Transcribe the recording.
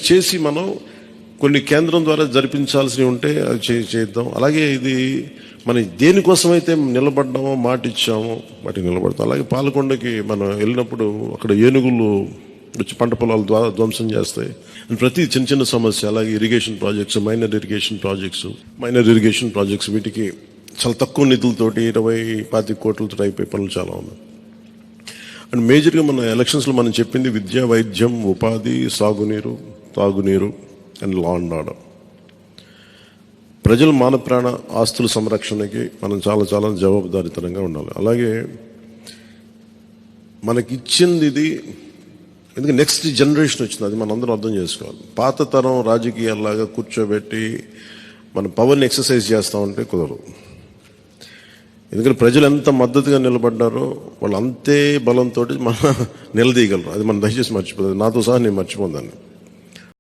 చేసి మనం కొన్ని కేంద్రం ద్వారా జరిపించాల్సినవి ఉంటే అది చేద్దాం. అలాగే ఇది మనం దేనికోసమైతే నిలబడ్డామో, మాట ఇచ్చామో వాటికి నిలబడతాం. అలాగే పాలకొండకి మనం వెళ్ళినప్పుడు అక్కడ ఏనుగులు వచ్చి పంట పొలాలు ధ్వంసం చేస్తాయి. ప్రతి చిన్న చిన్న సమస్య, అలాగే irrigation projects, minor irrigation projects వీటికి చాలా తక్కువ నిధులతోటి 20-25 కోట్లతో అయిపోయే పనులు చాలా ఉన్నాయి. అండ్ మేజర్గా మన ఎలక్షన్స్లో మనం చెప్పింది విద్య, వైద్యం, ఉపాధి, సాగునీరు, తాగునీరు అండ్ లా అండ్ ఆర్డర్. ప్రజల మాన ప్రాణ ఆస్తుల సంరక్షణకి మనం చాలా చాలా జవాబుదారీతనంగా ఉండాలి. అలాగే మనకిచ్చింది ఇది, ఎందుకంటే నెక్స్ట్ జనరేషన్ వచ్చింది, అది మనందరం అర్థం చేసుకోవాలి. పాత తరం రాజకీయాల్లాగా కూర్చోబెట్టి మన పవర్ని ఎక్సర్సైజ్ చేస్తామంటే కుదరదు. ఎందుకంటే ప్రజలు ఎంత మద్దతుగా నిలబడ్డారో వాళ్ళు అంతే బలంతో మనం నిలదీయగలరు. అది మనం దయచేసి మర్చిపోతుంది. నాతో సహా నేను మర్చిపోదాన్ని.